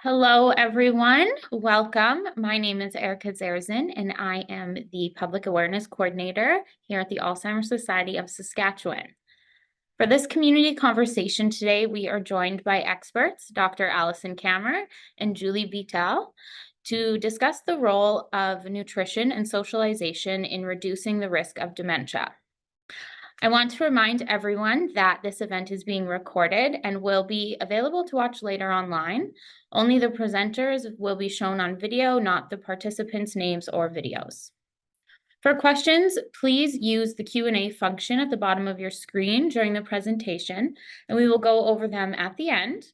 Hello, everyone. Welcome. My name is Erica Zerzin, and I am the Public Awareness Coordinator here at the Alzheimer's Society of Saskatchewan. For this community conversation today, we are joined by experts, Dr. Allison Kammer and Julie Beitel, to discuss the role of nutrition and socialization in reducing the risk of dementia. I want to remind everyone that this event is being recorded and will be available to watch later online. Only the presenters will be shown on video, not the participants' names or videos. For questions, please use the Q&A function at the bottom of your screen during the presentation, and we will go over them at the end.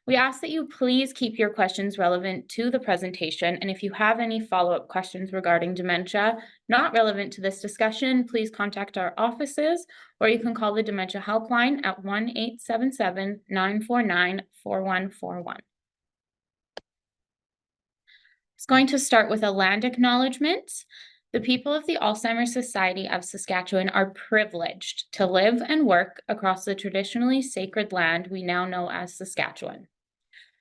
We ask that you please keep your questions relevant to the presentation, and if you have any follow-up questions regarding dementia not relevant to this discussion, please contact our offices, or you can call the Dementia Helpline at 1-877-949-4141. It's going to start with a land acknowledgement. The people of the Alzheimer's Society of Saskatchewan are privileged to live and work across the traditionally sacred land we now know as Saskatchewan.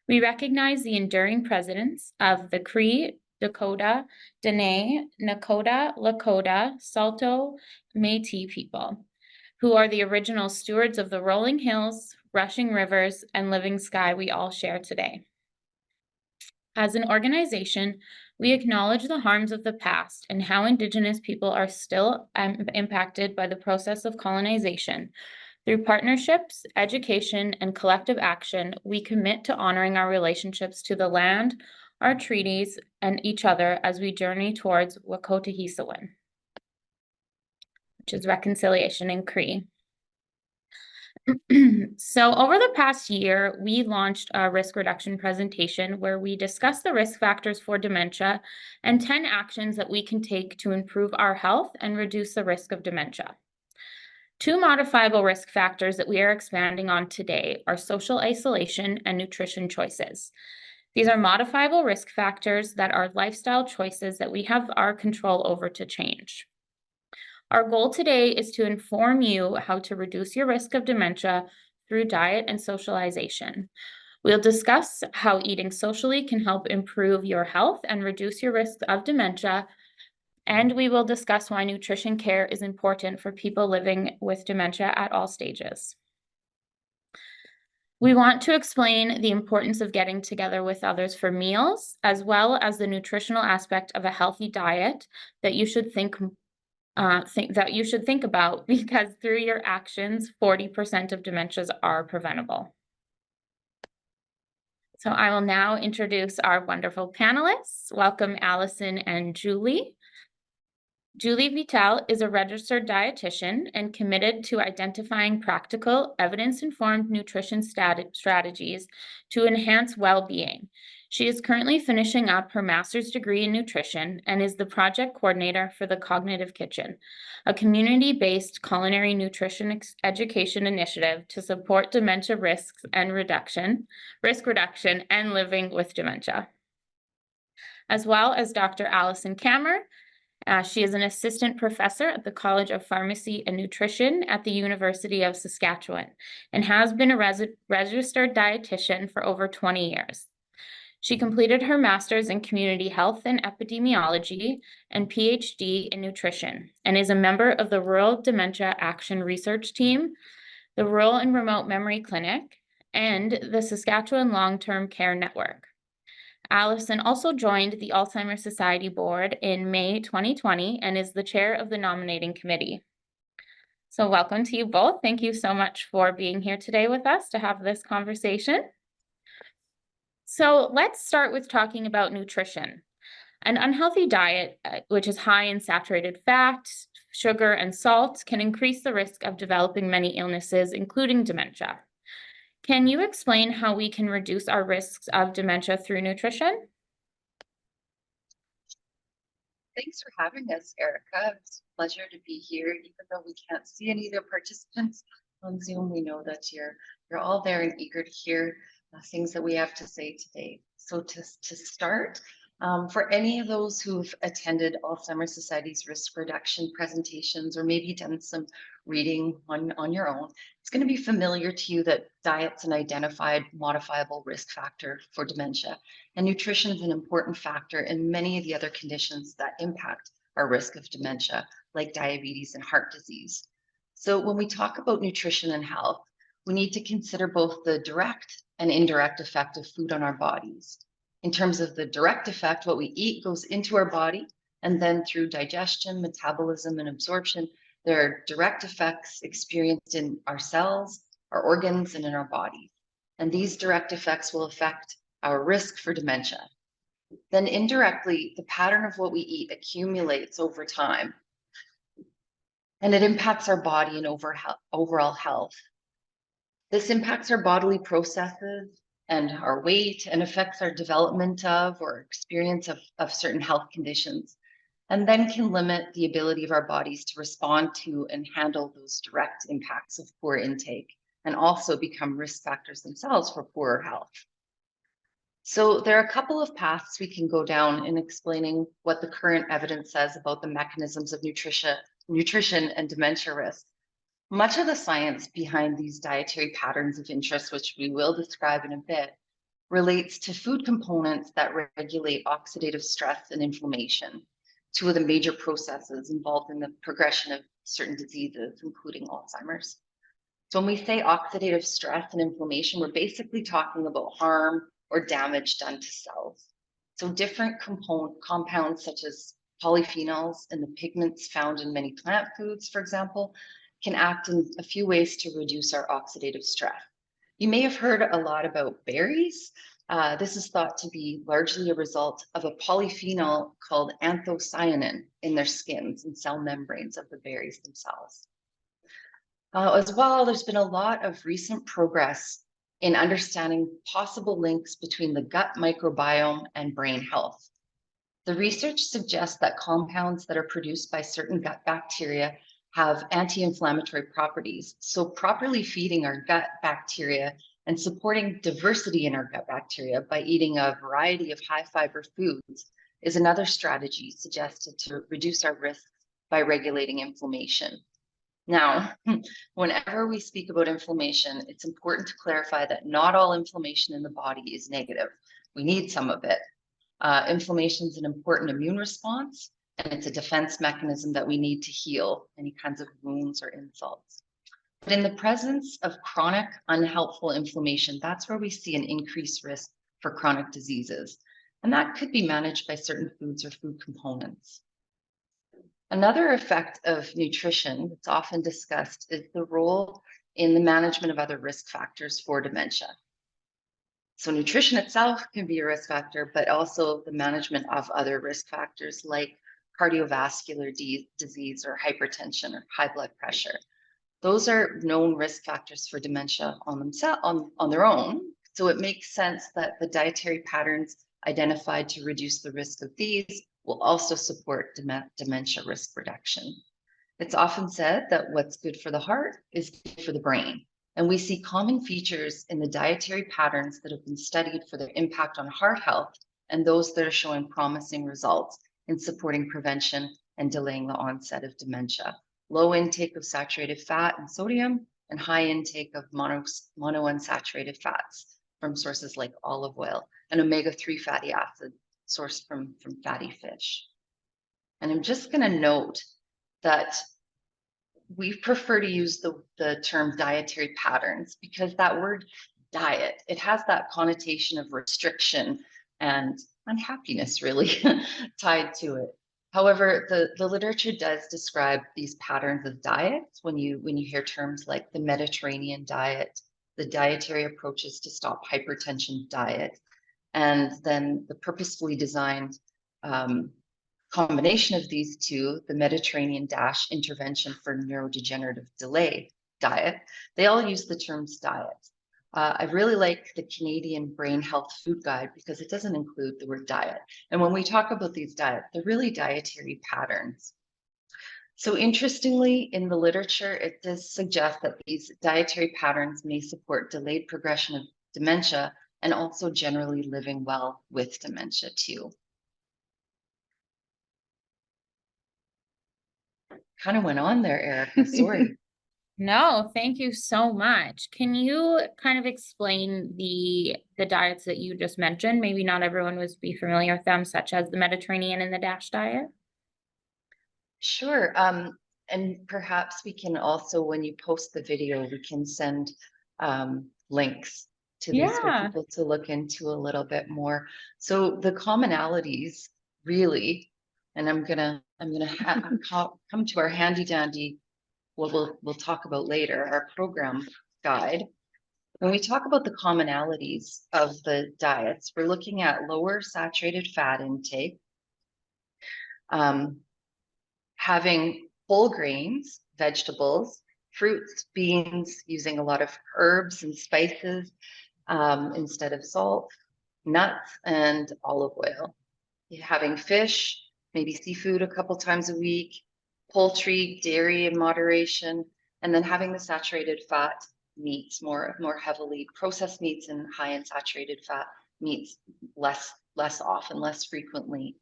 We recognize the enduring presence of the Cree, Dakota, Dene, Nakota, Lakota, Saulteaux, Métis people, who are the original stewards of the rolling hills, rushing rivers, and living sky we all share today. As an organization, we acknowledge the harms of the past and how Indigenous people are still impacted by the process of colonization. Through partnerships, education, and collective action, we commit to honoring our relationships to the land, our treaties, and each other as we journey towards Wekotehisiwin, which is reconciliation in Cree. So over the past year, we launched a risk reduction presentation where we discuss the risk factors for dementia and 10 actions that we can take to improve our health and reduce the risk of dementia. Two modifiable risk factors that we are expanding on today are social isolation and nutrition choices. These are modifiable risk factors that are lifestyle choices that we have our control over to change. Our goal today is to inform you how to reduce your risk of dementia through diet and socialization. We'll discuss how eating socially can help improve your health and reduce your risk of dementia, and we will discuss why nutrition care is important for people living with dementia at all stages. We want to explain the importance of getting together with others for meals, as well as the nutritional aspect of a healthy diet that you should think about, because through your actions, 40% of dementias are preventable. So I will now introduce our wonderful panelists. Welcome, Allison and Julie. Julie Beitel is a registered dietitian and committed to identifying practical, evidence-informed nutrition strategies to enhance well-being. She is currently finishing up her master's degree in nutrition and is the project coordinator for the Cognitive Kitchen, a community-based culinary nutrition education initiative to support dementia risk reduction, and living with dementia. As well as Dr. Allison Kammer. She is an assistant professor at the College of Pharmacy and Nutrition at the University of Saskatchewan and has been a registered dietitian for over 20 years. She completed her master's in community health and epidemiology and PhD in nutrition and is a member of the Rural Dementia Action Research Team, the Rural and Remote Memory Clinic, and the Saskatchewan Long-Term Care Network. Allison also joined the Alzheimer's Society Board in May 2020 and is the chair of the nominating committee. So welcome to you both. Thank you so much for being here today with us to have this conversation. So let's start with talking about nutrition. An unhealthy diet, which is high in saturated fat, sugar, and salt, can increase the risk of developing many illnesses, including dementia. Can you explain how we can reduce our risks of dementia through nutrition? Thanks for having us, Erica. It's a pleasure to be here. Even though we can't see any of the participants on Zoom, we know that you're all there and eager to hear things that we have to say today. So to start, For any of those who've attended Alzheimer's Society's risk reduction presentations or maybe done some reading on your own, it's going to be familiar to you that diet's an identified modifiable risk factor for dementia, and nutrition is an important factor in many of the other conditions that impact our risk of dementia, like diabetes and heart disease. So when we talk about nutrition and health, we need to consider both the direct and indirect effect of food on our bodies. In terms of the direct effect, what we eat goes into our body, and then through digestion, metabolism, and absorption, there are direct effects experienced in our cells, our organs, and in our body. And these direct effects will affect our risk for dementia. Then indirectly, the pattern of what we eat accumulates over time, and it impacts our body and overall health. This impacts our bodily processes and our weight and affects our development of or experience of certain health conditions, and then can limit the ability of our bodies to respond to and handle those direct impacts of poor intake, and also become risk factors themselves for poorer health. So there are a couple of paths we can go down in explaining what the current evidence says about the mechanisms of nutrition and dementia risk. Much of the science behind these dietary patterns of interest, which we will describe in a bit, relates to food components that regulate oxidative stress and inflammation, two of the major processes involved in the progression of certain diseases, including Alzheimer's. So when we say oxidative stress and inflammation, we're basically talking about harm or damage done to cells. So different compounds such as polyphenols and the pigments found in many plant foods, for example, can act in a few ways to reduce our oxidative stress. You may have heard a lot about berries. This is thought to be largely a result of a polyphenol called anthocyanin in their skins and cell membranes of the berries themselves. As well, there's been a lot of recent progress in understanding possible links between the gut microbiome and brain health. The research suggests that compounds that are produced by certain gut bacteria have anti-inflammatory properties. So properly feeding our gut bacteria and supporting diversity in our gut bacteria by eating a variety of high fiber foods is another strategy suggested to reduce our risks by regulating inflammation. Now, whenever we speak about inflammation, it's important to clarify that not all inflammation in the body is negative. We need some of it. Inflammation is an important immune response, and it's a defense mechanism that we need to heal any kinds of wounds or insults. But in the presence of chronic unhelpful inflammation, that's where we see an increased risk for chronic diseases. And that could be managed by certain foods or food components. Another effect of nutrition that's often discussed is the role in the management of other risk factors for dementia. So nutrition itself can be a risk factor, but also the management of other risk factors like cardiovascular disease or hypertension or high blood pressure. Those are known risk factors for dementia on their own. So it makes sense that the dietary patterns identified to reduce the risk of these will also support dementia risk reduction. It's often said that what's good for the heart is good for the brain. And we see common features in the dietary patterns that have been studied for their impact on heart health and those that are showing promising results in supporting prevention and delaying the onset of dementia. Low intake of saturated fat and sodium, and high intake of monounsaturated fats from sources like olive oil, and omega-3 fatty acids sourced from fatty fish. And I'm just going to note that we prefer to use the term dietary patterns because that word diet, it has that connotation of restriction and unhappiness really tied to it. However, the literature does describe these patterns of diets when you hear terms like the Mediterranean diet, the dietary approaches to stop hypertension diet, and then the purposefully designed combination of these two, the Mediterranean intervention for neurodegenerative delay diet. They all use the terms diet. I really like the Canadian Brain Health Food Guide because it doesn't include the word diet. And when we talk about these diets, they're really dietary patterns. So interestingly, in the literature, it does suggest that these dietary patterns may support delayed progression of dementia and also generally living well with dementia too. kind of went on there, Erica. Sorry. No, thank you so much. Can you kind of explain the diets that you just mentioned? Maybe not everyone would be familiar with them, such as the Mediterranean and the DASH diet. Sure. And perhaps we can also, when you post the video, we can send links to these for Yeah. people to look into a little bit more. So the commonalities really, and come to our handy dandy, what we'll talk about later, our program guide. When we talk about the commonalities of the diets, we're looking at lower saturated fat intake, um, having whole grains, vegetables, fruits, beans, using a lot of herbs and spices instead of salt, nuts, and olive oil. Having fish, maybe seafood a couple times a week, poultry, dairy in moderation, and then having the saturated fat meats more heavily, processed meats and high in saturated fat meats less often, less frequently.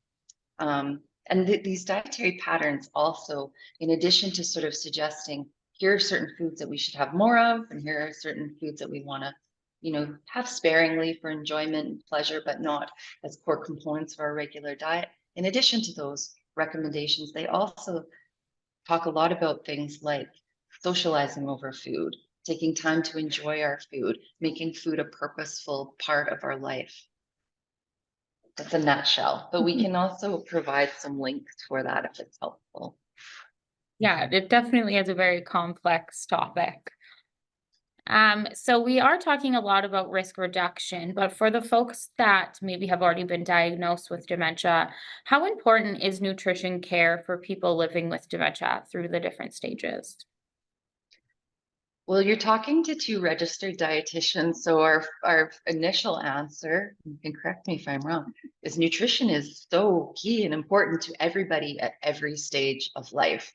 And these dietary patterns also, in addition to sort of suggesting here are certain foods that we should have more of, and here are certain foods that we want to, have sparingly for enjoyment and pleasure, but not as core components of our regular diet. In addition to those recommendations, they also talk a lot about things like socializing over food, taking time to enjoy our food, making food a purposeful part of our life. That's a nutshell, but we can also provide some links for that if it's helpful. Yeah, it definitely is a very complex topic. So we are talking a lot about risk reduction, but for the folks that maybe have already been diagnosed with dementia, how important is nutrition care for people living with dementia through the different stages? Well, you're talking to two registered dietitians, so our initial answer, you can correct me if I'm wrong, is nutrition is so key and important to everybody at every stage of life.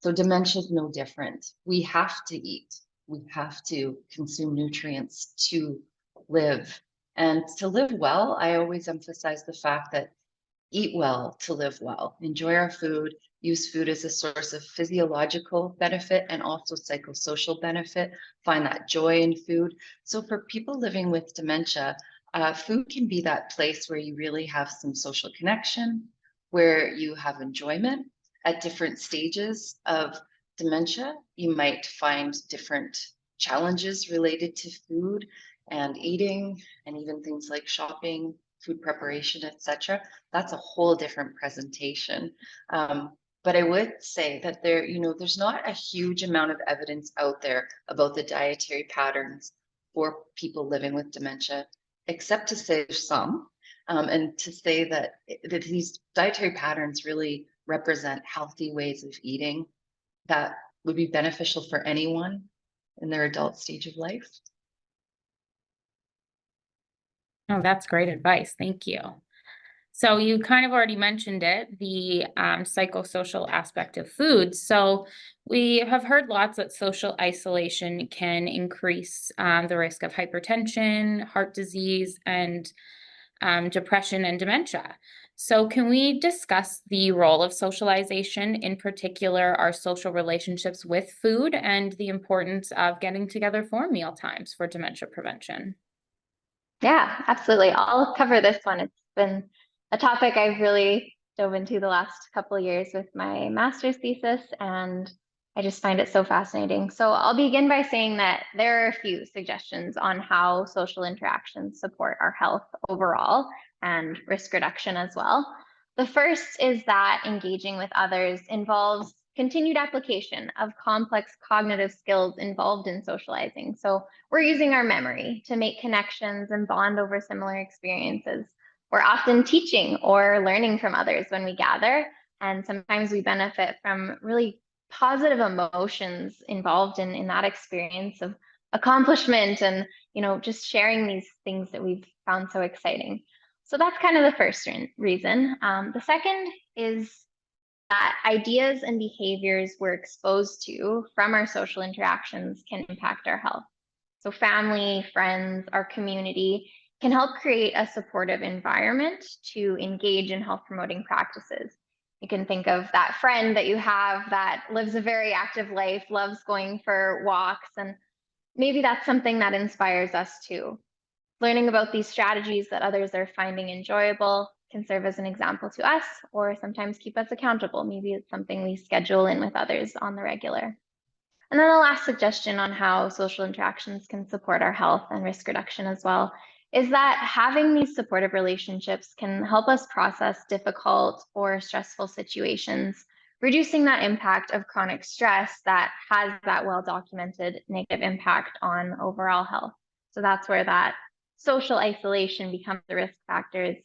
So dementia is no different. We have to eat. We have to consume nutrients to live. And to live well, I always emphasize the fact that eat well to live well, enjoy our food, use food as a source of physiological benefit and also psychosocial benefit, find that joy in food. So for people living with dementia, food can be that place where you really have some social connection, where you have enjoyment at different stages of dementia. You might find different challenges related to food and eating, and even things like shopping, food preparation, etc. That's a whole different presentation. But I would say that there's not a huge amount of evidence out there about the dietary patterns for people living with dementia, except to say there's some, and to say that these dietary patterns really represent healthy ways of eating that would be beneficial for anyone in their adult stage of life. Oh, that's great advice. Thank you. So you kind of already mentioned it, the psychosocial aspect of food. So we have heard lots that social isolation can increase the risk of hypertension, heart disease, and depression and dementia. So can we discuss the role of socialization, in particular our social relationships with food and the importance of getting together for meal times for dementia prevention? Yeah, absolutely. I'll cover this one. It's been a topic I've really dove into the last couple of years with my master's thesis, and I just find it so fascinating. So I'll begin by saying that there are a few suggestions on how social interactions support our health overall and risk reduction as well. The first is that engaging with others involves continued application of complex cognitive skills involved in socializing. So we're using our memory to make connections and bond over similar experiences. We're often teaching or learning from others when we gather, and sometimes we benefit from really positive emotions involved in that experience of accomplishment and just sharing these things that we've found so exciting. So that's kind of the first reason. The second is that ideas and behaviors we're exposed to from our social interactions can impact our health. So family, friends, our community can help create a supportive environment to engage in health promoting practices. You can think of that friend that you have that lives a very active life, loves going for walks, and maybe that's something that inspires us too. Learning about these strategies that others are finding enjoyable can serve as an example to us, or sometimes keep us accountable. Maybe it's something we schedule in with others on the regular. And then the last suggestion on how social interactions can support our health and risk reduction as well is that having these supportive relationships can help us process difficult or stressful situations, reducing that impact of chronic stress that has that well-documented negative impact on overall health. So that's where that social isolation becomes the risk factors.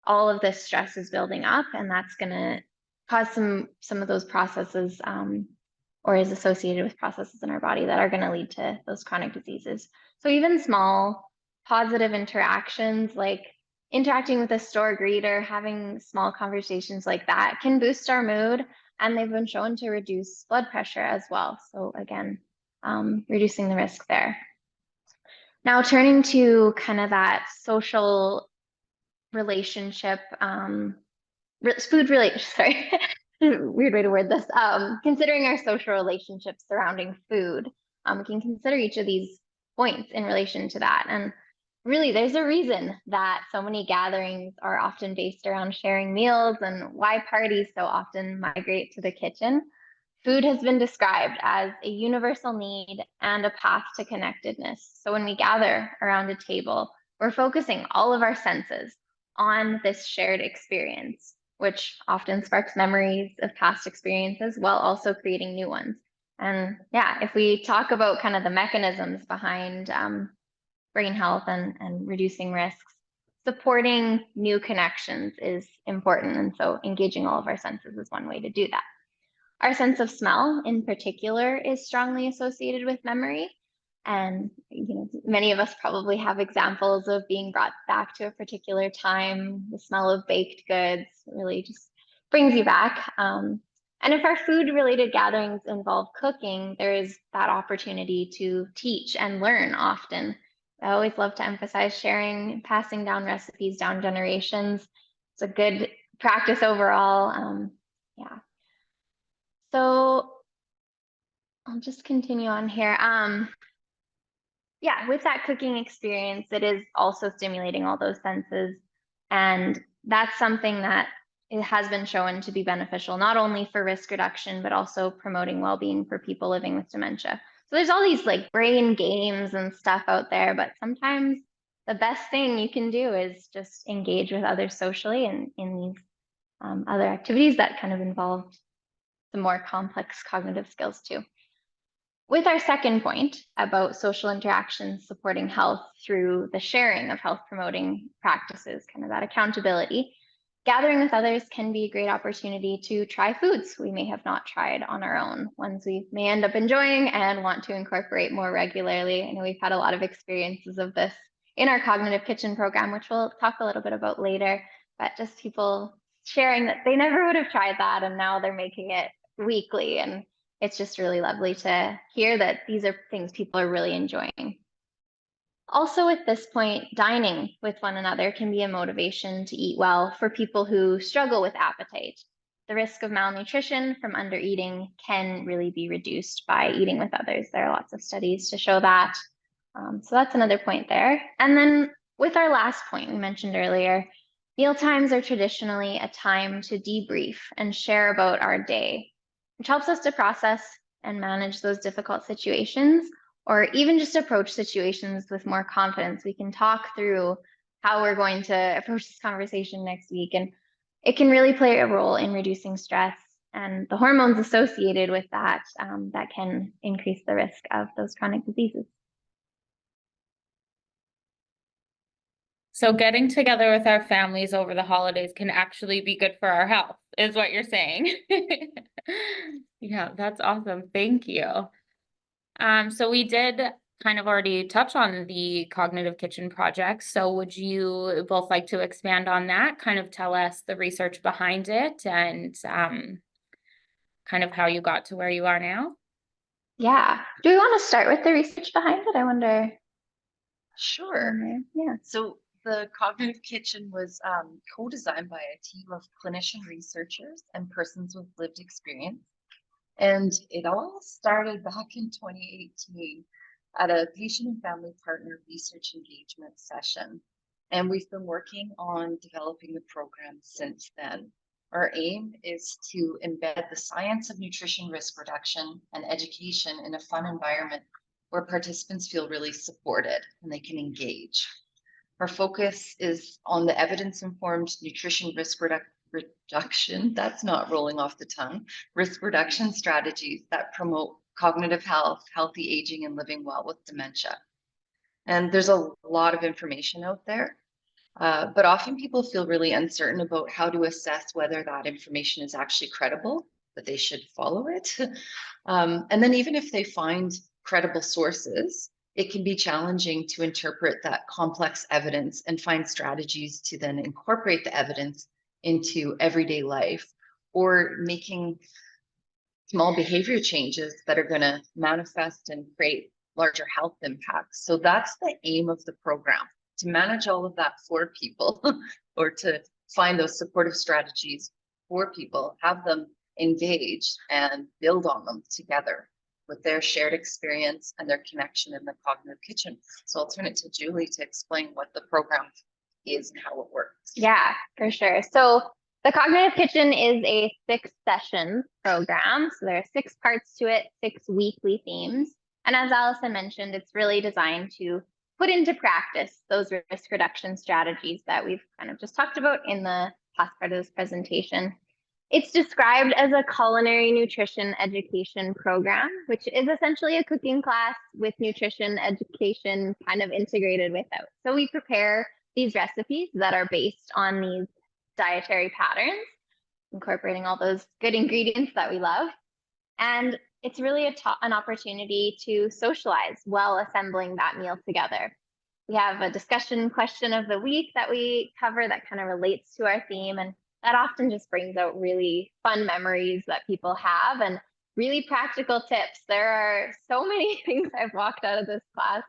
All of this stress is building up, and that's going to cause some of those processes or is associated with processes in our body that are going to lead to those chronic diseases. So even small positive interactions like interacting with a store greeter, having small conversations like that can boost our mood, and they've been shown to reduce blood pressure as well. So again, reducing the risk there. Now turning to kind of that social relationship, food relation, sorry, weird way to word this. Considering our social relationships surrounding food, we can consider each of these points in relation to that. And really, there's a reason that so many gatherings are often based around sharing meals and why parties so often migrate to the kitchen. Food has been described as a universal need and a path to connectedness. So when we gather around a table, we're focusing all of our senses on this shared experience, which often sparks memories of past experiences while also creating new ones. And yeah, if we talk about kind of the mechanisms behind brain health and reducing risks, supporting new connections is important. And so engaging all of our senses is one way to do that. Our sense of smell in particular is strongly associated with memory. And many of us probably have examples of being brought back to a particular time. The smell of baked goods really just brings you back. And if our food-related gatherings involve cooking, there is that opportunity to teach and learn often. I always love to emphasize sharing, passing down recipes down generations. It's a good practice overall. Yeah. So I'll just continue on here. Yeah, with that cooking experience, it is also stimulating all those senses. And that's something that it has been shown to be beneficial, not only for risk reduction, but also promoting well-being for people living with dementia. So there's all these like brain games and stuff out there, but sometimes the best thing you can do is just engage with others socially and in these other activities that kind of involve the more complex cognitive skills too. With our second point about social interactions supporting health through the sharing of health promoting practices, kind of that accountability, gathering with others can be a great opportunity to try foods we may have not tried on our own, ones we may end up enjoying and want to incorporate more regularly. I know we've had a lot of experiences of this in our Cognitive Kitchen program, which we'll talk a little bit about later, but just people sharing that they never would have tried that and now they're making it weekly. And it's just really lovely to hear that these are things people are really enjoying. Also, at this point, dining with one another can be a motivation to eat well for people who struggle with appetite. The risk of malnutrition from undereating can really be reduced by eating with others. There are lots of studies to show that. So that's another point there. And then with our last point we mentioned earlier, meal times are traditionally a time to debrief and share about our day, which helps us to process and manage those difficult situations, or even just approach situations with more confidence. We can talk through how we're going to approach this conversation next week, and it can really play a role in reducing stress and the hormones associated with that that can increase the risk of those chronic diseases. So getting together with our families over the holidays can actually be good for our health, is what you're saying. Yeah, that's awesome. Thank you. So we did kind of already touch on the Cognitive Kitchen project. So would you both like to expand on that, kind of tell us the research behind it and kind of how you got to where you are now? Yeah. Do we want to start with the research behind it? I wonder. Sure. Yeah. So the Cognitive Kitchen was co-designed by a team of clinician researchers and persons with lived experience. And it all started back in 2018 at a patient and family partner research engagement session. And we've been working on developing the program since then. Our aim is to embed the science of nutrition risk reduction and education in a fun environment where participants feel really supported and they can engage. Our focus is on the evidence-informed nutrition risk reduction, that's not rolling off the tongue, risk reduction strategies that promote cognitive health, healthy aging, and living well with dementia. And there's a lot of information out there, but often people feel really uncertain about how to assess whether that information is actually credible, that they should follow it. And then even if they find credible sources, it can be challenging to interpret that complex evidence and find strategies to then incorporate the evidence into everyday life, or making small behavior changes that are going to manifest and create larger health impacts. So that's the aim of the program, to manage all of that for people or to find those supportive strategies for people, have them engage and build on them together with their shared experience and their connection in the Cognitive Kitchen. So I'll turn it to Julie to explain what the program is and how it works. Yeah, for sure. So the Cognitive Kitchen is a 6-session program. So there are 6 parts to it, 6 weekly themes. And as Allison mentioned, it's really designed to put into practice those risk reduction strategies that we've kind of just talked about in the past part of this presentation. It's described as a culinary nutrition education program, which is essentially a cooking class with nutrition education kind of integrated with it. So we prepare these recipes that are based on these dietary patterns, incorporating all those good ingredients that we love. And it's really an opportunity to socialize while assembling that meal together. We have a discussion question of the week that we cover that kind of relates to our theme, and that often just brings out really fun memories that people have and really practical tips. There are so many things I've walked out of this class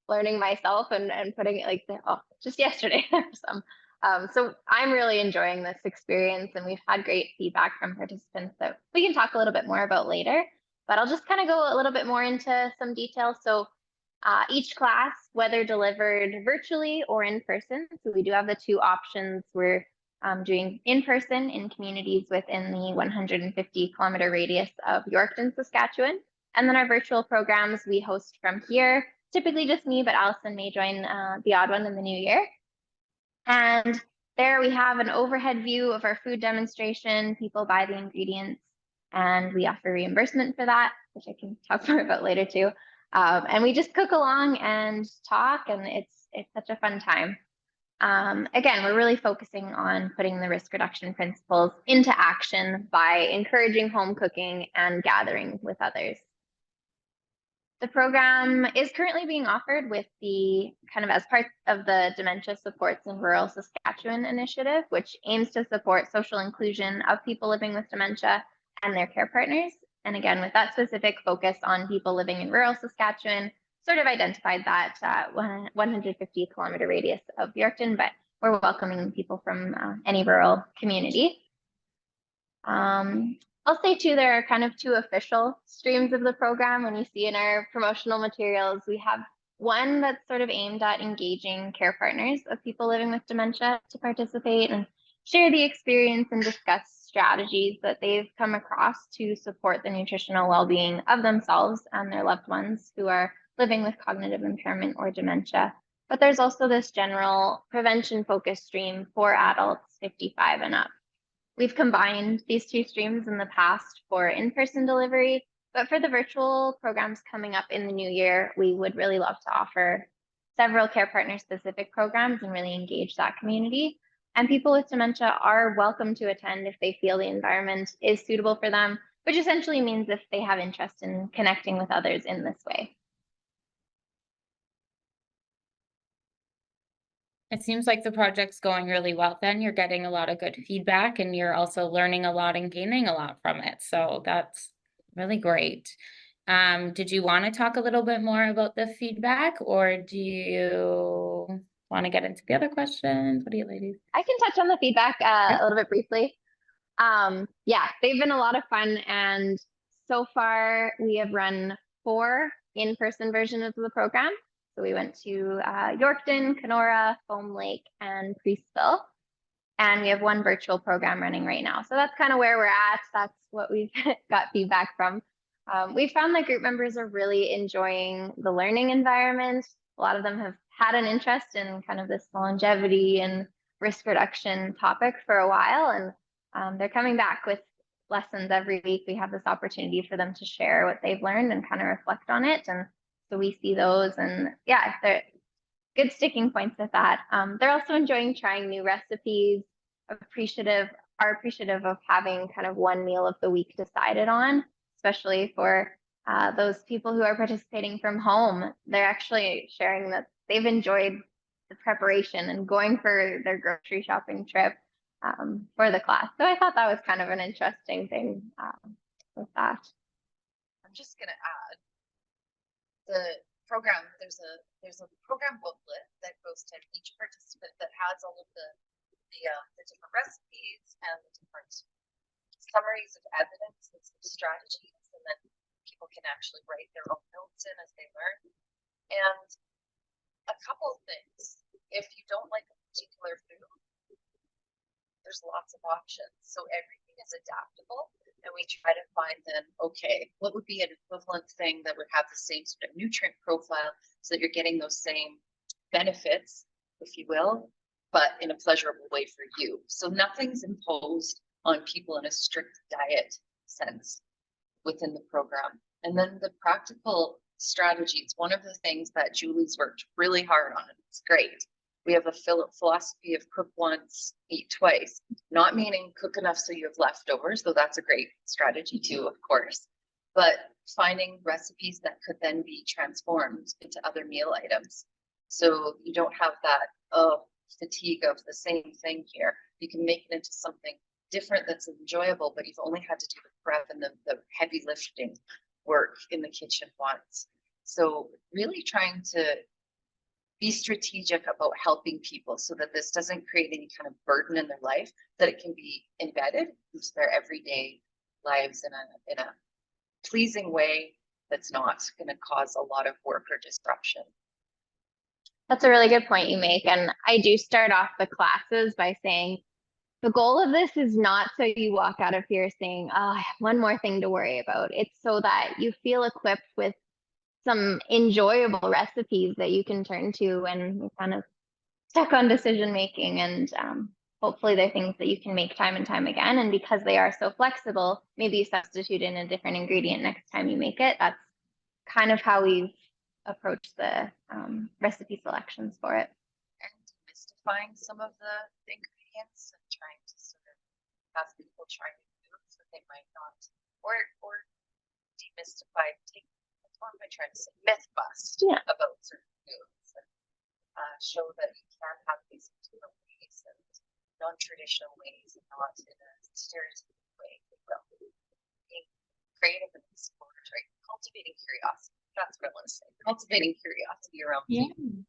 learning myself and putting it like, oh, just yesterday there were some. So I'm really enjoying this experience, and we've had great feedback from participants that we can talk a little bit more about later, but I'll just kind of go a little bit more into some details. So each class, whether delivered virtually or in person, so we do have the 2 options. We're doing in person in communities within the 150-kilometer radius of Yorkton, Saskatchewan. And then our virtual programs we host from here, typically just me, but Allison may join the odd one in the new year. And there we have an overhead view of our food demonstration. People buy the ingredients and we offer reimbursement for that, which I can talk more about later too. And we just cook along and talk, and it's such a fun time. Again, we're really focusing on putting the risk reduction principles into action by encouraging home cooking and gathering with others. The program is currently being offered with the kind of as part of the Dementia Supports in Rural Saskatchewan initiative, which aims to support social inclusion of people living with dementia and their care partners. And again, with that specific focus on people living in rural Saskatchewan, sort of identified that 150-kilometer radius of Yorkton, but we're welcoming people from any rural community. I'll say too, there are kind of 2 official streams of the program. When you see in our promotional materials, we have one that's sort of aimed at engaging care partners of people living with dementia to participate and share the experience and discuss strategies that they've come across to support the nutritional well-being of themselves and their loved ones who are living with cognitive impairment or dementia. But there's also this general prevention-focused stream for adults 55 and up. We've combined these 2 streams in the past for in-person delivery, but for the virtual programs coming up in the new year, we would really love to offer several care partner specific programs and really engage that community. And people with dementia are welcome to attend if they feel the environment is suitable for them, which essentially means if they have interest in connecting with others in this way. It seems like the project's going really well then. You're getting a lot of good feedback and you're also learning a lot and gaining a lot from it. So that's really great. Did you want to talk a little bit more about the feedback, or do you want want to get into the other questions? What do you ladies? I can touch on the feedback a little bit briefly. Yeah, they've been a lot of fun, and so far we have run 4 in-person versions of the program. So we went to Yorkton, Kenora, Foam Lake, and Priestville, and we have 1 virtual program running right now. So that's kind of where we're at. That's what we've got feedback from. We found that group members are really enjoying the learning environment. A lot of them have had an interest in kind of this longevity and risk reduction topic for a while, and they're coming back with lessons every week. We have this opportunity for them to share what they've learned and kind of reflect on it. And so we see those, and yeah, they're good sticking points with that. They're also enjoying trying new recipes, are appreciative of having kind of one meal of the week decided on, especially for those people who are participating from home. They're actually sharing that they've enjoyed the preparation and going for their grocery shopping trip for the class. So I thought that was kind of an interesting thing with that. I'm just going to add the program. There's a program booklet that goes to each participant that has all of the different recipes and the different summaries of evidence and some strategies, and then people can actually write their own notes in as they learn. And a couple of things: if you don't like a particular food, there's lots of options. So everything is adaptable, and we try to find then, okay, what would be an equivalent thing that would have the same sort of nutrient profile so that you're getting those same benefits, if you will, but in a pleasurable way for you. So nothing's imposed on people in a strict diet sense within the program. And then the practical strategies, one of the things that Julie's worked really hard on, it's great. We have a philosophy of cook once, eat twice, not meaning cook enough so you have leftovers, though that's a great strategy too, of course, but finding recipes that could then be transformed into other meal items. So you don't have that fatigue of the same thing here. You can make it into something different that's enjoyable, but you've only had to do the prep and the heavy lifting work in the kitchen once. So really trying to be strategic about helping people so that this doesn't create any kind of burden in their life, that it can be embedded into their everyday lives in a pleasing way that's not going to cause a lot of work or disruption. That's a really good point you make. And I do start off the classes by saying, the goal of this is not so you walk out of here saying, oh, I have one more thing to worry about. It's so that you feel equipped with some enjoyable recipes that you can turn to when you're kind of stuck on decision making. And hopefully they're things that you can make time and time again. And because they are so flexible, maybe you substitute in a different ingredient next time you make it. That's kind of how we've approached the recipe selections for it. And demystifying some of the ingredients and trying to sort of have people try new foods that they might not, or demystify, what am I trying to say? Myth bust about certain foods, and show that you can have these different ways and non-traditional ways, and not in a stereotypical way. Well, being creative and exploratory, cultivating curiosity. That's what I want to say. Cultivating curiosity around food.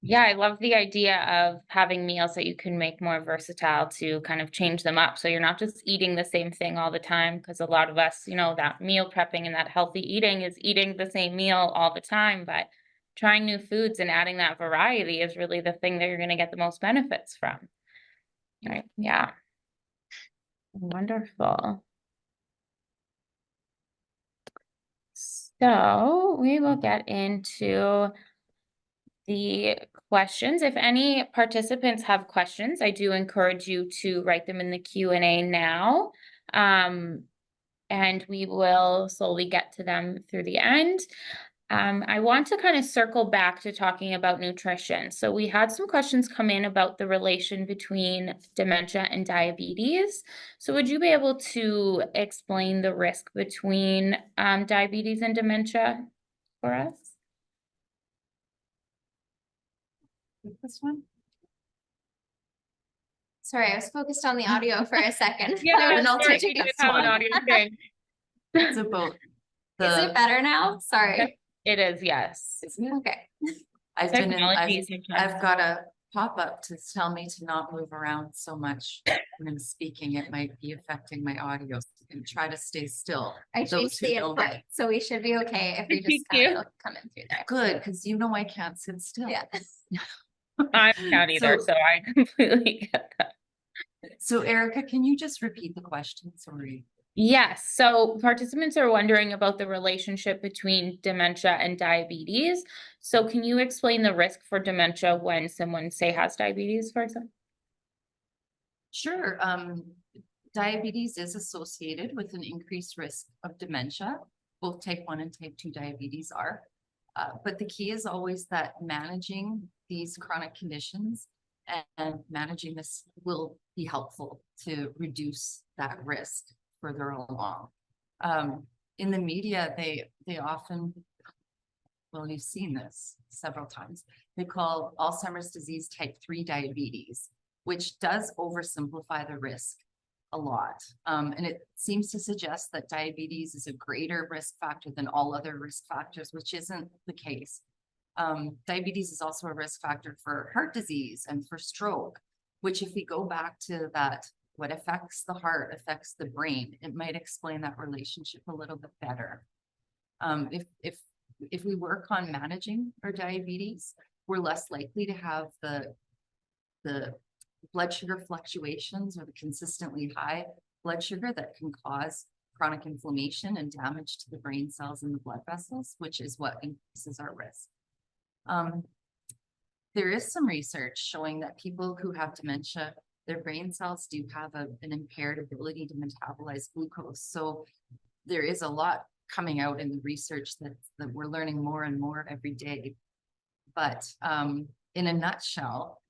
Yeah, I love the idea of having meals that you can make more versatile to kind of change them up. So you're not just eating the same thing all the time, because a lot of us, that meal prepping and that healthy eating is eating the same meal all the time, but trying new foods and adding that variety is really the thing that you're going to get the most benefits from. Right. Yeah. Wonderful. So we will get into the questions. If any participants have questions, I do encourage you to write them in the Q&A now. And we will slowly get to them through the end. I want to kind of circle back to talking about nutrition. So we had some questions come in about the relation between dementia and diabetes. So would you be able to explain the risk between diabetes and dementia for us? This one? Sorry, I was focused on the audio for a second. Yeah, And I'll sorry, take we didn't this have an one. audio thing. It's about Is it better now? Sorry. It is, yes. Okay. I've been in, Technology sometimes. I've got a pop-up to tell me to not move around so much when I'm speaking. It might be affecting my audio and try to stay still. I Those changed who the know input, me. so we should be okay if we Thank just kind you. of come in through there. Good, because you know I can't sit still. Yeah. I can't either, so I completely get that. So Erica, can you just repeat the question? Sorry. Yes, so participants are wondering about the relationship between dementia and diabetes. So can you explain the risk for dementia when someone, say, has diabetes, for example? Sure. Diabetes is associated with an increased risk of dementia. Both type 1 and type 2 diabetes are. But the key is always that managing these chronic conditions and managing this will be helpful to reduce that risk further along. In the media, they often, well, you've seen this several times, they call Alzheimer's disease type 3 diabetes, which does oversimplify the risk a lot. And it seems to suggest that diabetes is a greater risk factor than all other risk factors, which isn't the case. Diabetes is also a risk factor for heart disease and for stroke, which if we go back to that, what affects the heart affects the brain, it might explain that relationship a little bit better. If we work on managing our diabetes, we're less likely to have the blood sugar fluctuations or the consistently high blood sugar that can cause chronic inflammation and damage to the brain cells and the blood vessels, which is what increases our risk. There is some research showing that people who have dementia, their brain cells do have an impaired ability to metabolize glucose. So there is a lot coming out in the research that we're learning more and more every day. But in a nutshell,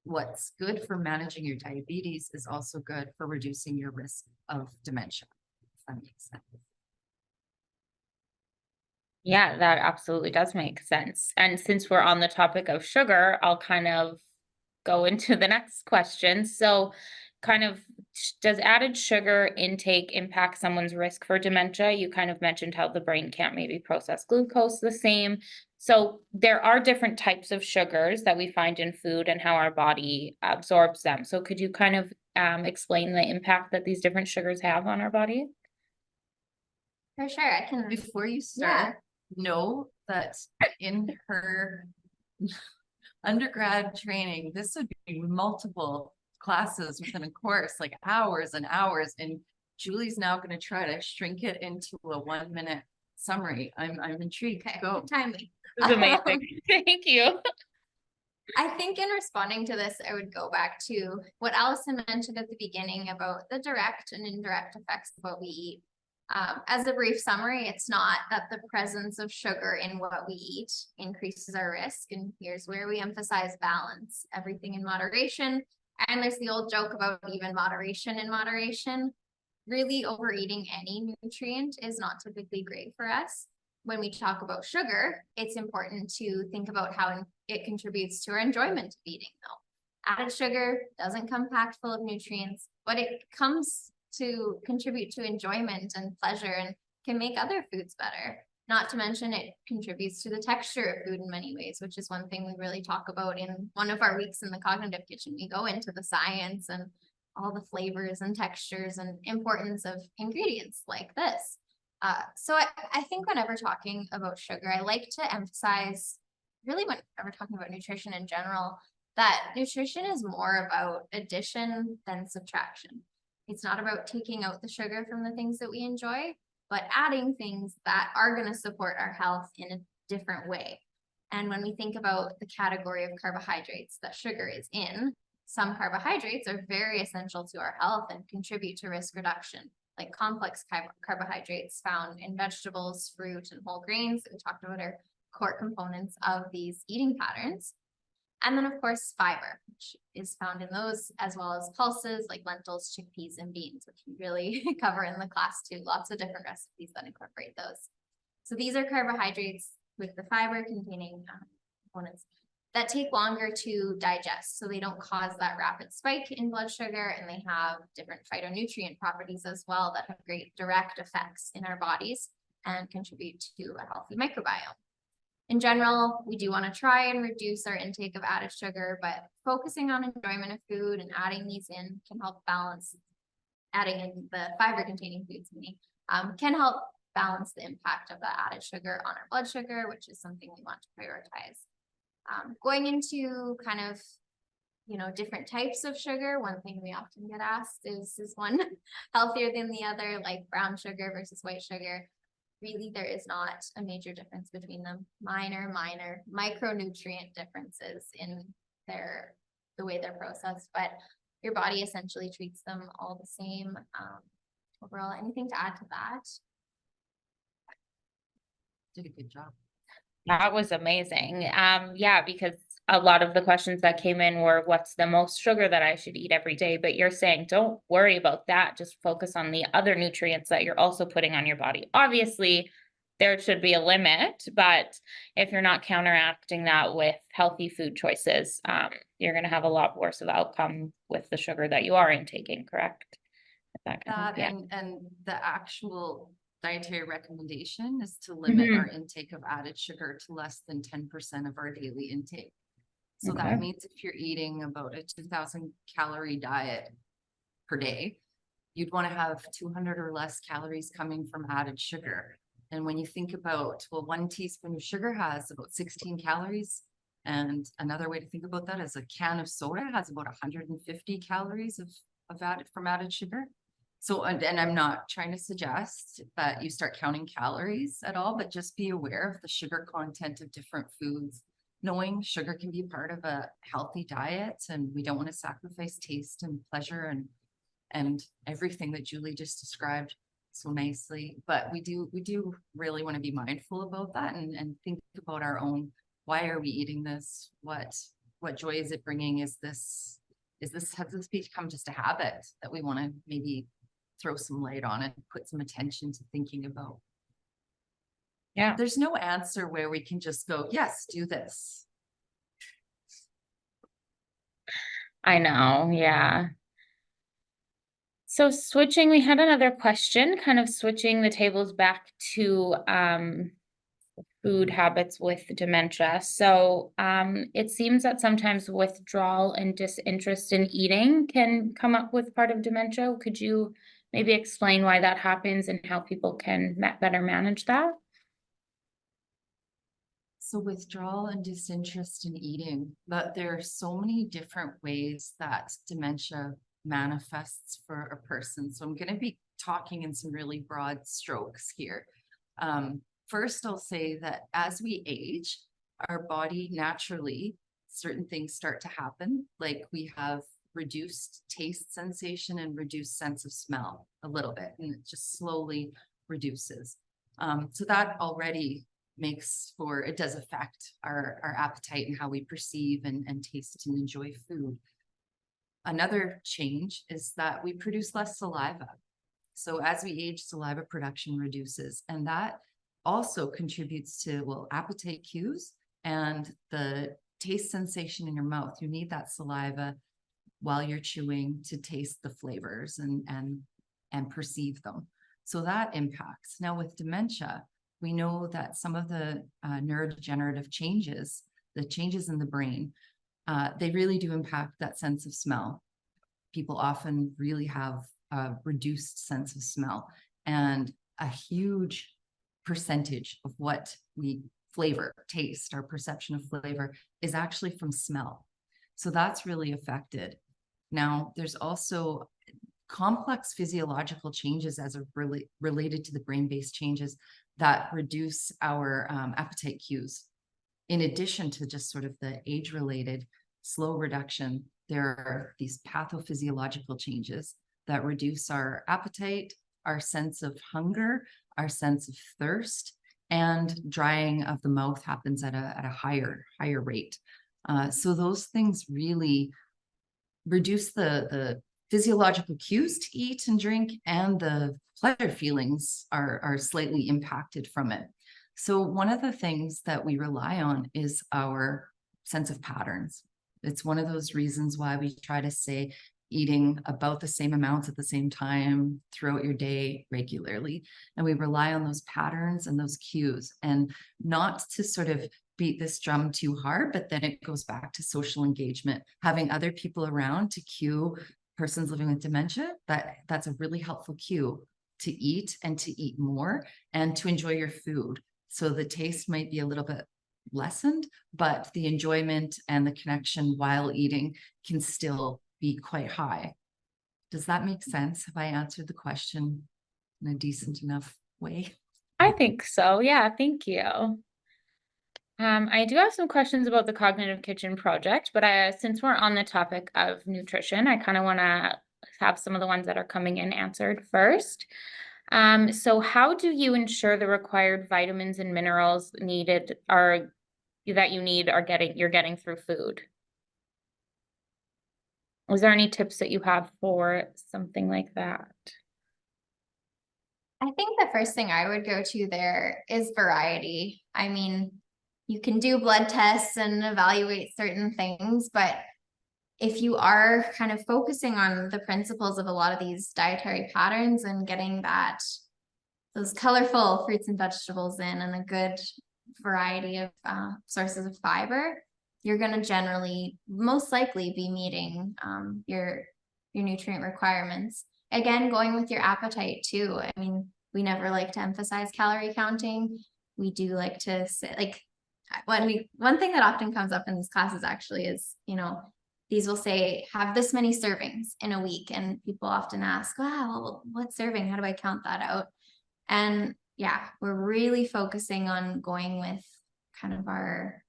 what's good for managing your diabetes is also good for reducing your risk of dementia, if that makes sense. Yeah, that absolutely does make sense. And since we're on the topic of sugar, I'll kind of go into the next question. So kind of, does added sugar intake impact someone's risk for dementia? You kind of mentioned how the brain can't maybe process glucose the same. So there are different types of sugars that we find in food and how our body absorbs them. So could you kind of explain the impact that these different sugars have on our body? For sure, I can. Before you start, know that in her undergrad training, this would be multiple classes within a course, like hours and hours. And Julie's now going to try to shrink it into a 1-minute summary. I'm intrigued. Okay, Go. timely. This is amazing. Thank you. I think in responding to this, I would go back to what Allison mentioned at the beginning about the direct and indirect effects of what we eat. As a brief summary, it's not that the presence of sugar in what we eat increases our risk. And here's where we emphasize balance, everything in moderation. And there's the old joke about even moderation in moderation. Really overeating any nutrient is not typically great for us. When we talk about sugar, it's important to think about how it contributes to our enjoyment of eating though. Added sugar doesn't come packed full of nutrients, but it comes to contribute to enjoyment and pleasure and can make other foods better. Not to mention it contributes to the texture of food in many ways, which is one thing we really talk about in one of our weeks in the cognitive kitchen. We go into the science and all the flavors and textures and importance of ingredients like this. So I think whenever talking about sugar, I like to emphasize, really whenever talking about nutrition in general, that nutrition is more about addition than subtraction. It's not about taking out the sugar from the things that we enjoy, but adding things that are going to support our health in a different way. And when we think about the category of carbohydrates that sugar is in, some carbohydrates are very essential to our health and contribute to risk reduction, like complex carbohydrates found in vegetables, fruit, and whole grains that we talked about are core components of these eating patterns. And then, of course, fiber, which is found in those, as well as pulses like lentils, chickpeas, and beans, which we really cover in the class too. Lots of different recipes that incorporate those. So these are carbohydrates with the fiber containing components that take longer to digest. So they don't cause that rapid spike in blood sugar, and they have different phytonutrient properties as well that have great direct effects in our bodies and contribute to a healthy microbiome. In general, we do want to try and reduce our intake of added sugar, but focusing on enjoyment of food and adding these in can help balance, adding in the fiber containing foods, can help balance the impact of the added sugar on our blood sugar, which is something we want to prioritize. Going into kind of, different types of sugar, one thing we often get asked is one healthier than the other, like brown sugar versus white sugar? Really, there is not a major difference between them. Minor micronutrient differences in the way they're processed, but your body essentially treats them all the same. Overall, anything to add to that? Did a good job. That was amazing. Yeah, because a lot of the questions that came in were, what's the most sugar that I should eat every day? But you're saying, don't worry about that. Just focus on the other nutrients that you're also putting on your body. Obviously, there should be a limit, but if you're not counteracting that with healthy food choices, you're going to have a lot worse of outcome with the sugar that you are intaking, correct? That Yeah. and the actual dietary recommendation is to limit our intake of added sugar to less than 10% of our daily intake. So Okay. that means if you're eating about a 2,000 calorie diet per day, you'd want to have 200 or less calories coming from added sugar. And when you think about, well, 1 teaspoon of sugar has about 16 calories. And another way to think about that is a can of soda has about 150 calories of added sugar. So, and I'm not trying to suggest that you start counting calories at all, but just be aware of the sugar content of different foods. Knowing sugar can be part of a healthy diet, and we don't want to sacrifice taste and pleasure and everything that Julie just described so nicely. But we do really want to be mindful about that and think about our own, why are we eating this? What joy is it bringing? Has this become just a habit that we want to maybe throw some light on it, put some attention to thinking about? Yeah. There's no answer where we can just go, yes, do this. I know. Yeah. So switching, we had another question, kind of switching the tables back to food habits with dementia. So it seems that sometimes withdrawal and disinterest in eating can come up with part of dementia. Could you maybe explain why that happens and how people can better manage that? So withdrawal and disinterest in eating, but there are so many different ways that dementia manifests for a person. So I'm going to be talking in some really broad strokes here. First, I'll say that as we age, our body naturally, certain things start to happen. Like we have reduced taste sensation and reduced sense of smell a little bit, and it just slowly reduces. So that already it does affect our appetite and how we perceive and taste and enjoy food. Another change is that we produce less saliva. So as we age, saliva production reduces, and that also contributes to, well, appetite cues and the taste sensation in your mouth. You need that saliva while you're chewing to taste the flavors and perceive them. So that impacts. Now with dementia, we know that some of the neurodegenerative changes, the changes in the brain, they really do impact that sense of smell. People often really have a reduced sense of smell, and a huge percentage of what we taste, our perception of flavor is actually from smell. So that's really affected. Now, there's also complex physiological changes as related to the brain-based changes that reduce our appetite cues. In addition to just sort of the age-related slow reduction, there are these pathophysiological changes that reduce our appetite, our sense of hunger, our sense of thirst, and drying of the mouth happens at a higher rate. So those things really reduce the physiological cues to eat and drink, and the pleasure feelings are slightly impacted from it. So one of the things that we rely on is our sense of patterns. It's one of those reasons why we try to say, eating about the same amounts at the same time throughout your day regularly. And we rely on those patterns and those cues, and not to sort of beat this drum too hard, but then it goes back to social engagement, having other people around to cue persons living with dementia. That's a really helpful cue to eat, and to eat more, and to enjoy your food. So the taste might be a little bit lessened, but the enjoyment and the connection while eating can still be quite high. Does that make sense? Have I answered the question in a decent enough way? I think so. Yeah, thank you. I do have some questions about the Cognitive Kitchen project, but since we're on the topic of nutrition, I kind of want to have some of the ones that are coming in answered first. So how do you ensure the required vitamins and minerals needed you're getting through food? Was there any tips that you have for something like that? I think the first thing I would go to there is variety. I mean, you can do blood tests and evaluate certain things, but if you are kind of focusing on the principles of a lot of these dietary patterns and getting those colorful fruits and vegetables in, and a good variety of sources of fiber, you're going to generally most likely be meeting your nutrient requirements. Again, going with your appetite too. I mean, we never like to emphasize calorie counting. We do like to say, like, one thing that often comes up in these classes actually is, these will say, have this many servings in a week. And people often ask, wow, well, what serving? How do I count that out? And yeah, we're really focusing on going with kind of our,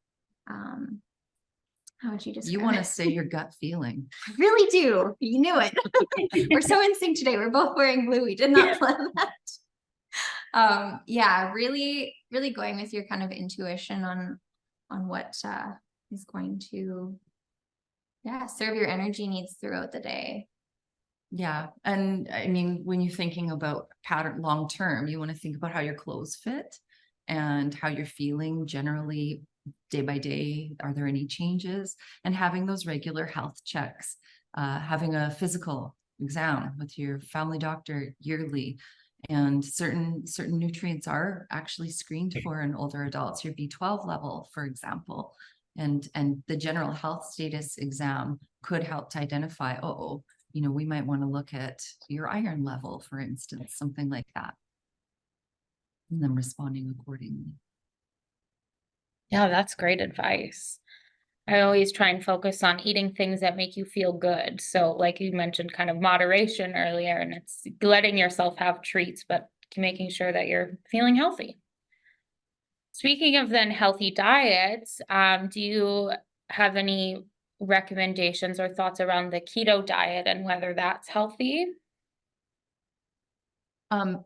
how would you describe You want to it? say your gut feeling. I really do. You knew it. We're so in sync today. We're both wearing blue. We did not plan that. Yeah, really, really going with your kind of intuition on what is going to, serve your energy needs throughout the day. Yeah. And I mean, when you're thinking about pattern long term, you want to think about how your clothes fit and how you're feeling generally day by day. Are there any changes? And having those regular health checks, having a physical exam with your family doctor yearly. And certain nutrients are actually screened for in older adults, your B12 level, for example. And the general health status exam could help to identify, we might want to look at your iron level, for instance, something like that. And then responding accordingly. Yeah, that's great advice. I always try and focus on eating things that make you feel good. So like you mentioned, kind of moderation earlier, and it's letting yourself have treats, but making sure that you're feeling healthy. Speaking of then healthy diets, do you have any recommendations or thoughts around the keto diet and whether that's healthy? I'm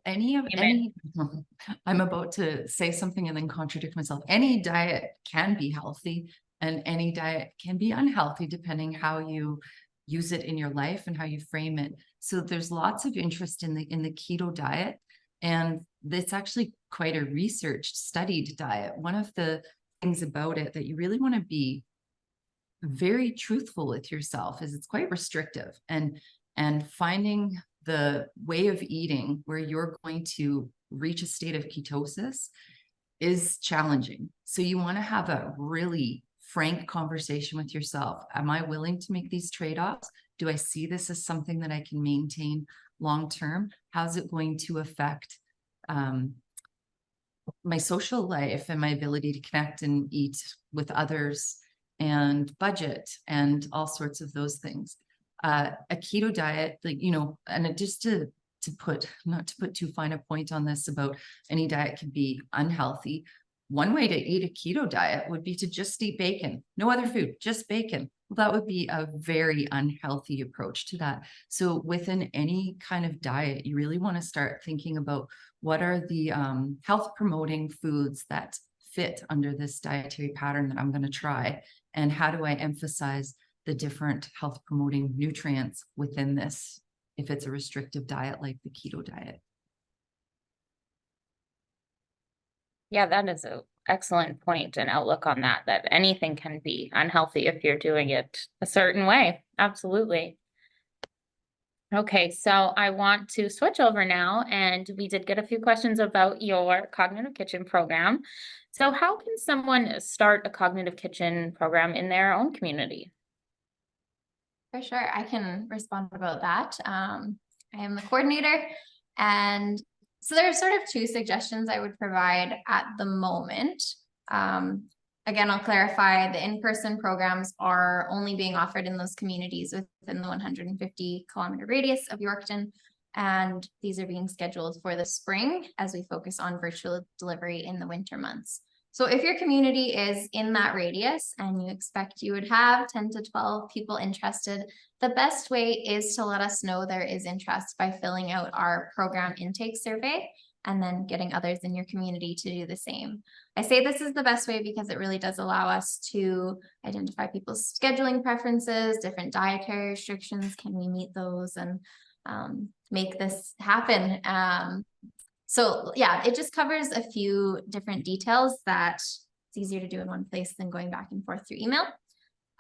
about to say something and then contradict myself. Any diet can be healthy, and any diet can be unhealthy depending how you use it in your life and how you frame it. So there's lots of interest in the keto diet, and it's actually quite a researched, studied diet. One of the things about it that you really want to be very truthful with yourself is it's quite restrictive, and finding the way of eating where you're going to reach a state of ketosis is challenging. So you want to have a really frank conversation with yourself. Am I willing to make these trade-offs? Do I see this as something that I can maintain long-term? How's it going to affect my social life and my ability to connect and eat with others and budget and all sorts of those things? A keto diet, and just to put, not to put too fine a point on this about any diet can be unhealthy. One way to eat a keto diet would be to just eat bacon, no other food, just bacon. Well, that would be a very unhealthy approach to that. So within any kind of diet, you really want to start thinking about what are the health promoting foods that fit under this dietary pattern that I'm going to try, and how do I emphasize the different health promoting nutrients within this if it's a restrictive diet like the keto diet. Yeah, that is an excellent point and outlook on that anything can be unhealthy if you're doing it a certain way. Absolutely. Okay, so I want to switch over now, and we did get a few questions about your Cognitive Kitchen program. So how can someone start a Cognitive Kitchen program in their own community? For sure, I can respond about that. I am the coordinator, and so there are sort of two suggestions I would provide at the moment. Again, I'll clarify, the in-person programs are only being offered in those communities within the 150-kilometer radius of Yorkton, and these are being scheduled for the spring as we focus on virtual delivery in the winter months. So if your community is in that radius and you expect you would have 10 to 12 people interested, the best way is to let us know there is interest by filling out our program intake survey and then getting others in your community to do the same. I say this is the best way because it really does allow us to identify people's scheduling preferences, different dietary restrictions, can we meet those, and make this happen. So yeah, it just covers a few different details that it's easier to do in one place than going back and forth through email.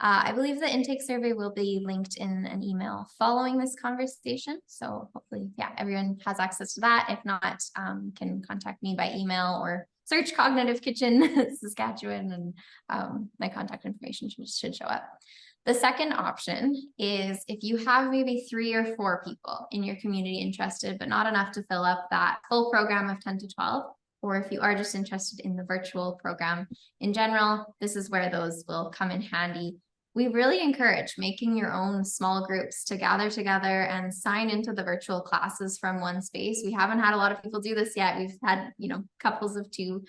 I believe the intake survey will be linked in an email following this conversation. So hopefully, yeah, everyone has access to that. If not, can contact me by email or search Cognitive Kitchen Saskatchewan, and my contact information should show up. The second option is if you have maybe 3 or 4 people in your community interested, but not enough to fill up that full program of 10 to 12, or if you are just interested in the virtual program in general, this is where those will come in handy. We really encourage making your own small groups to gather together and sign into the virtual classes from one space. We haven't had a lot of people do this yet. We've had, couples of 2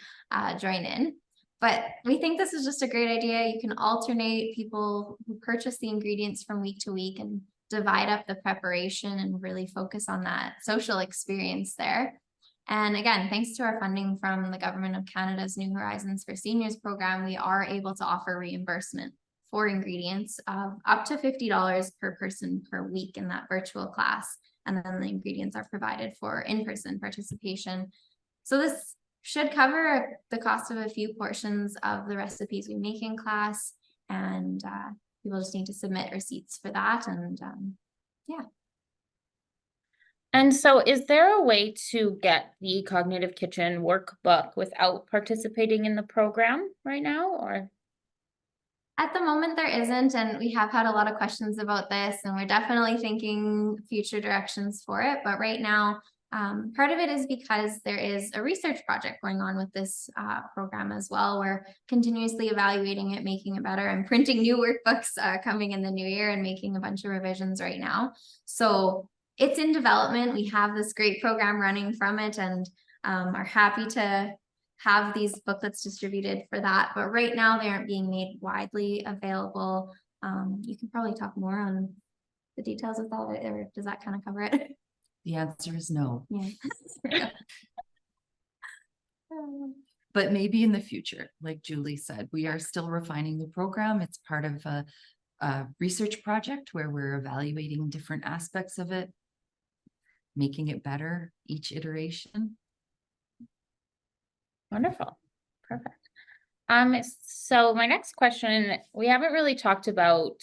join in. But we think this is just a great idea. You can alternate people who purchase the ingredients from week to week and divide up the preparation and really focus on that social experience there. And again, thanks to our funding from the Government of Canada's New Horizons for Seniors program, we are able to offer reimbursement for ingredients of up to $50 per person per week in that virtual class. And then the ingredients are provided for in-person participation. So this should cover the cost of a few portions of the recipes we make in class, and people just need to submit receipts for that. And yeah. And so is there a way to get the Cognitive Kitchen workbook without participating in the program right now, or? At the moment, there isn't, and we have had a lot of questions about this, and we're definitely thinking future directions for it. But right now, part of it is because there is a research project going on with this program as well. We're continuously evaluating it, making it better, and printing new workbooks coming in the new year and making a bunch of revisions right now. So it's in development. We have this great program running from it, and are happy to have these booklets distributed for that. But right now they aren't being made widely available. You can probably talk more on the details of that, or does that kind of cover it? The answer is no. Yeah. But maybe in the future, like Julie said, we are still refining the program. It's part of a research project where we're evaluating different aspects of it, making it better each iteration. Wonderful. Perfect. So my next question, we haven't really talked about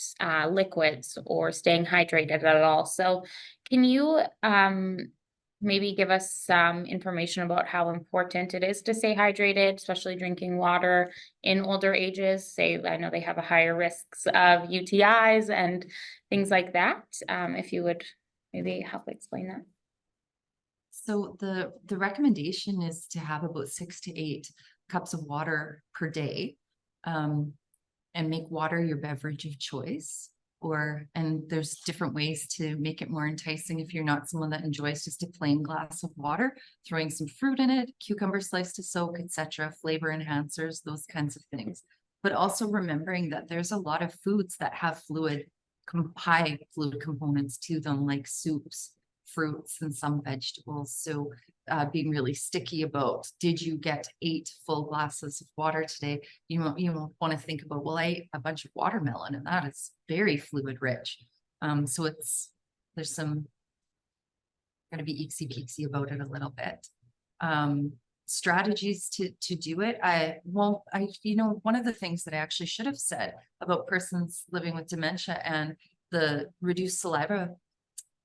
liquids or staying hydrated at all. So can you maybe give us some information about how important it is to stay hydrated, especially drinking water in older ages? Say, I know they have a higher risks of UTIs and things like that. If you would maybe help explain that. So the recommendation is to have about 6 to 8 cups of water per day, and make water your beverage of choice. And there's different ways to make it more enticing if you're not someone that enjoys just a plain glass of water, throwing some fruit in it, cucumber sliced to soak, etc., flavor enhancers, those kinds of things. But also remembering that there's a lot of foods that have high fluid components to them, like soups, fruits, and some vegetables. So being really sticky about, did you get 8 full glasses of water today? You won't want to think about, well, I ate a bunch of watermelon and that is very fluid rich. So there's some going to be eeksy peeksy about it a little bit. Strategies to do it. One of the things that I actually should have said about persons living with dementia and the reduced saliva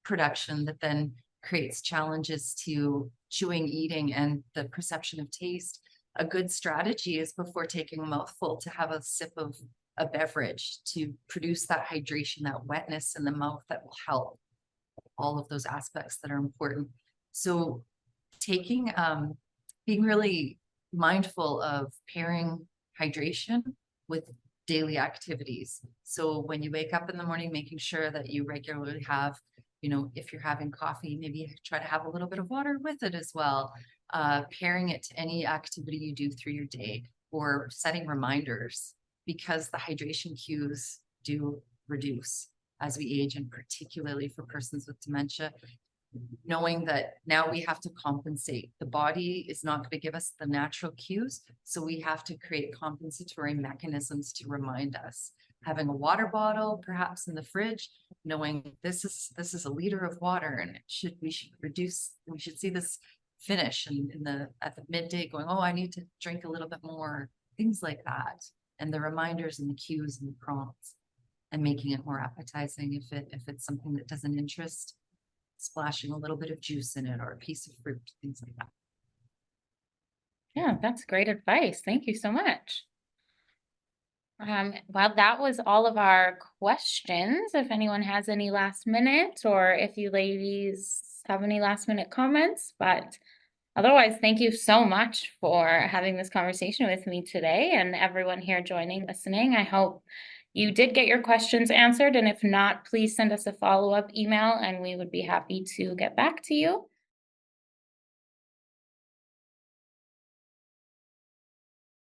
production that then creates challenges to chewing, eating, and the perception of taste. A good strategy is before taking a mouthful to have a sip of a beverage to produce that hydration, that wetness in the mouth that will help all of those aspects that are important. So taking, being really mindful of pairing hydration with daily activities. So when you wake up in the morning, making sure that you regularly have, you know, if you're having coffee, maybe try to have a little bit of water with it as well. Pairing it to any activity you do through your day, or setting reminders, because the hydration cues do reduce as we age, and particularly for persons with dementia, knowing that now we have to compensate. The body is not going to give us the natural cues, so we have to create compensatory mechanisms to remind us. Having a water bottle, perhaps in the fridge, knowing this is a liter of water, and we should see this finish at the midday, going, oh, I need to drink a little bit more, things like that. And the reminders and the cues and the prompts, and making it more appetizing if it's something that doesn't interest, splashing a little bit of juice in it or a piece of fruit, things like that. Yeah, that's great advice. Thank you so much. Well, that was all of our questions. If anyone has any last minute, or if you ladies have any last minute comments, but otherwise, thank you so much for having this conversation with me today, and everyone here joining, listening. I hope you did get your questions answered, and if not, please send us a follow-up email and we would be happy to get back to you.